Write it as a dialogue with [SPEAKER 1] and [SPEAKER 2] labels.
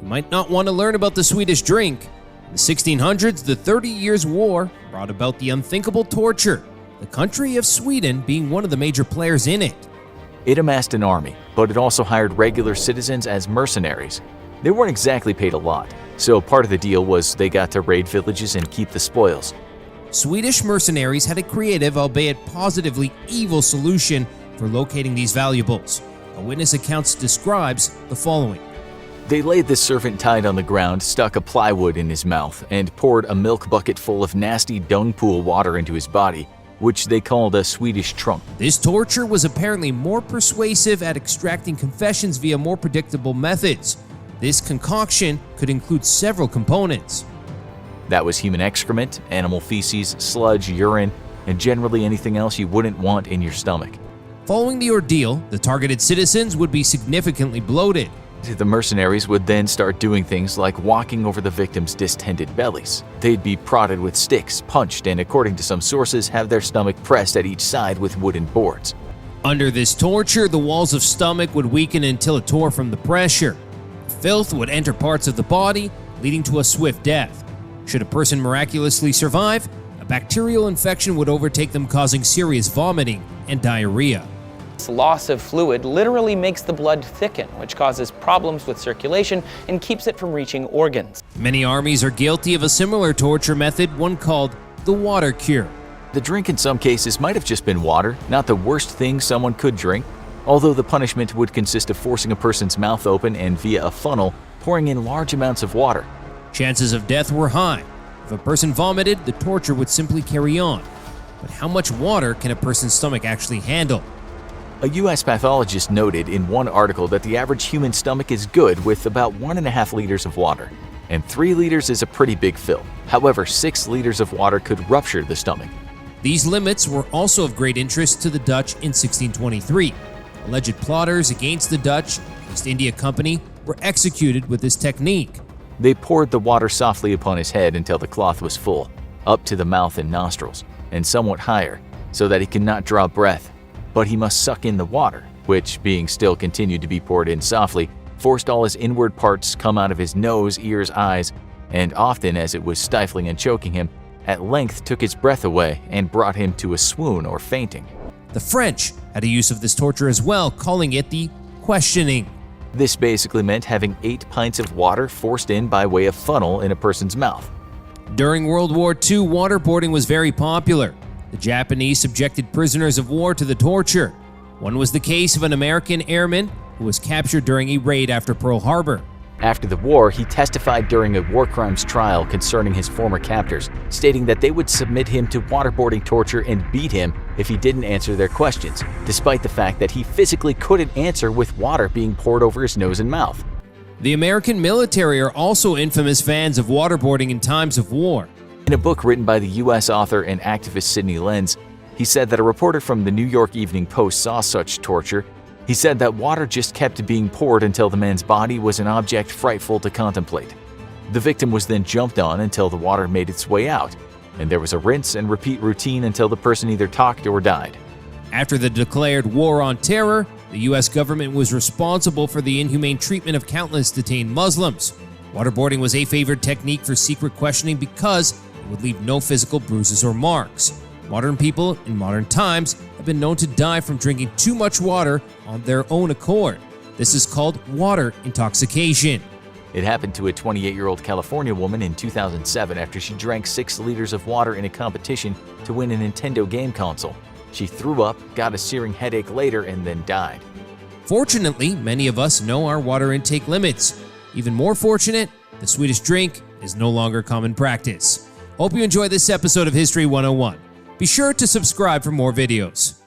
[SPEAKER 1] You might not want to learn about the Swedish Drink. In the 1600s, the 30 Years' War brought about the unthinkable torture, the country of Sweden being one of the major players in it.
[SPEAKER 2] It amassed an army, but it also hired regular citizens as mercenaries. They weren't exactly paid a lot, so part of the deal was they got to raid villages and keep the spoils.
[SPEAKER 1] Swedish mercenaries had a creative, albeit positively evil, solution for locating these valuables. A witness account describes the following.
[SPEAKER 2] They laid the servant tied on the ground, stuck a plywood in his mouth, and poured a milk bucket full of nasty dung pool water into his body, which they called a Swedish trunk.
[SPEAKER 1] This torture was apparently more persuasive at extracting confessions via more predictable methods. This concoction could include several components.
[SPEAKER 2] That was human excrement, animal feces, sludge, urine, and generally anything else you wouldn't want in your stomach.
[SPEAKER 1] Following the ordeal, the targeted citizens would be significantly bloated.
[SPEAKER 2] The mercenaries would then start doing things like walking over the victims' distended bellies. They'd be prodded with sticks, punched, and according to some sources, have their stomach pressed at each side with wooden boards.
[SPEAKER 1] Under this torture, the walls of stomach would weaken until it tore from the pressure. Filth would enter parts of the body, leading to a swift death. Should a person miraculously survive, a bacterial infection would overtake them, causing serious vomiting and diarrhea.
[SPEAKER 3] This loss of fluid literally makes the blood thicken, which causes problems with circulation and keeps it from reaching organs.
[SPEAKER 1] Many armies are guilty of a similar torture method, one called the water cure.
[SPEAKER 2] The drink in some cases might have just been water, not the worst thing someone could drink, although the punishment would consist of forcing a person's mouth open and via a funnel, pouring in large amounts of water.
[SPEAKER 1] Chances of death were high. If a person vomited, the torture would simply carry on. But how much water can a person's stomach actually handle?
[SPEAKER 2] A U.S. pathologist noted in one article that the average human stomach is good with about 1.5 liters of water, and 3 liters is a pretty big fill. However, 6 liters of water could rupture the stomach.
[SPEAKER 1] These limits were also of great interest to the Dutch in 1623. Alleged plotters against the Dutch East India Company were executed with this technique.
[SPEAKER 2] They poured the water softly upon his head until the cloth was full, up to the mouth and nostrils, and somewhat higher, so that he could not draw breath. But he must suck in the water, which, being still continued to be poured in softly, forced all his inward parts come out of his nose, ears, eyes, and often, as it was stifling and choking him, at length took his breath away and brought him to a swoon or fainting.
[SPEAKER 1] The French had a use of this torture as well, calling it the questioning.
[SPEAKER 2] This basically meant having 8 pints of water forced in by way of funnel in a person's mouth.
[SPEAKER 1] During World War II, waterboarding was very popular. The Japanese subjected prisoners of war to the torture. One was the case of an American airman who was captured during a raid after Pearl Harbor.
[SPEAKER 2] After the war, he testified during a war crimes trial concerning his former captors, stating that they would submit him to waterboarding torture and beat him if he didn't answer their questions, despite the fact that he physically couldn't answer with water being poured over his nose and mouth.
[SPEAKER 1] The American military are also infamous fans of waterboarding in times of war.
[SPEAKER 2] In a book written by the U.S. author and activist Sidney Lenz, he said that a reporter from the New York Evening Post saw such torture. He said that water just kept being poured until the man's body was an object frightful to contemplate. The victim was then jumped on until the water made its way out, and there was a rinse and repeat routine until the person either talked or died.
[SPEAKER 1] After the declared War on Terror, the U.S. government was responsible for the inhumane treatment of countless detained Muslims. Waterboarding was a favored technique for secret questioning because it would leave no physical bruises or marks. Modern people in modern times have been known to die from drinking too much water on their own accord. This is called water intoxication.
[SPEAKER 2] It happened to a 28-year-old California woman in 2007 after she drank 6 liters of water in a competition to win a Nintendo game console. She threw up, got a searing headache later, and then died.
[SPEAKER 1] Fortunately, many of us know our water intake limits. Even more fortunate, the Swedish Drink is no longer common practice. Hope you enjoyed this episode of History 101. Be sure to subscribe for more videos.